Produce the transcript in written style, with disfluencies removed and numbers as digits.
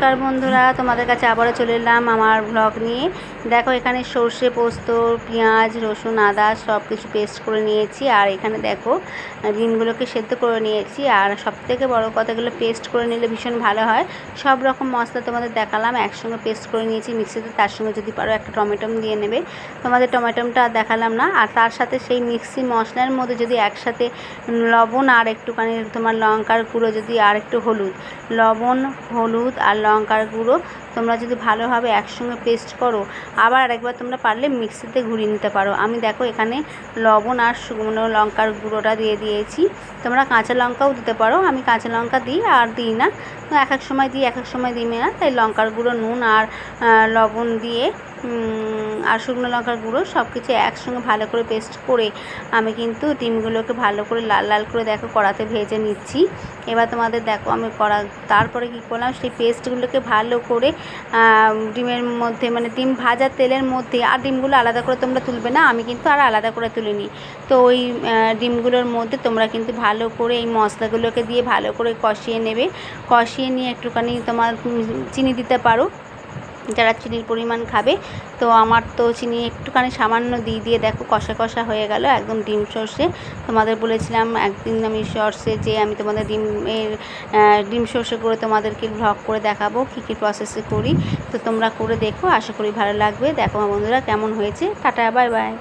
নমস্কার বন্ধুরা, তোমাদের কাছে আবারও চলে এলাম আমার ব্লগ নিয়ে। দেখো এখানে সর্ষে, পোস্ত, পেঁয়াজ, রসুন, আদা সব কিছু পেস্ট করে নিয়েছি। আর এখানে দেখো ডিমগুলোকে সেদ্ধ করে নিয়েছি। আর সবথেকে বড় কথাগুলো পেস্ট করে নিলে ভীষণ ভালো হয়। সব রকম মশলা তোমাদের দেখালাম, একসঙ্গে পেস্ট করে নিয়েছি মিক্সিতে। তার সঙ্গে যদি পারো একটা টমেটোম দিয়ে নেবে, তোমাদের টমেটোমটা আর দেখালাম না। আর তার সাথে সেই মিক্সি মশলার মধ্যে যদি একসাথে লবণ আর একটুখানি তোমার লঙ্কার গুঁড়ো, যদি আর একটু লবণ, হলুদ আর লঙ্কার গুঁড়ো তোমরা যদি ভালোভাবে একসঙ্গে পেস্ট করো, আবার আরেকবার তোমরা পারলে মিক্সিতে ঘুরিয়ে নিতে পারো। আমি দেখো এখানে লবণ আর শুকনো লঙ্কার গুঁড়োটা দিয়ে দিয়েছি। তোমরা কাঁচা লঙ্কাও দিতে পারো, আমি কাঁচা লঙ্কা দিই আর দিই না, এক এক সময় দিই এক এক সময় দিই না। তাই লঙ্কার গুঁড়ো, নুন আর লবণ দিয়ে আর শুকনো লঙ্কার গুঁড়ো সব কিছু একসঙ্গে ভালো করে পেস্ট করে আমি কিন্তু ডিমগুলোকে ভালো করে লাল লাল করে দেখো কড়াতে ভেজে নিচ্ছি। এবার তোমাদের দেখো আমি তারপরে কী করলাম, সেই পেস্টগুলোকে ভালো করে ডিমের মধ্যে, মানে ডিম ভাজা তেলের মধ্যে, আর ডিমগুলো আলাদা করে তোমরা তুলবে না, আমি কিন্তু আর আলাদা করে তুলিনি। তো ওই ডিমগুলোর মধ্যে তোমরা কিন্তু ভালো করে এই মশলাগুলোকে দিয়ে ভালো করে কষিয়ে নেবে। কষিয়ে নিয়ে একটুখানি তোমার চিনি দিতে পারো যারা চিনির পরিমাণ খাবে। তো আমার তো চিনি একটুখানি সামান্য দিয়ে দেখো কষা কষা হয়ে গেল একদম ডিম সর্ষে। তোমাদের বলেছিলাম একদিন আমি সর্ষে যে আমি তোমাদের ডিম সর্ষে করে তোমাদেরকে ভ্লগ করে দেখাবো কী কী প্রসেসে করি। তো তোমরা করে দেখো, আশা করি ভালো লাগবে। দেখো বন্ধুরা কেমন হয়েছে। Tata, bye bye.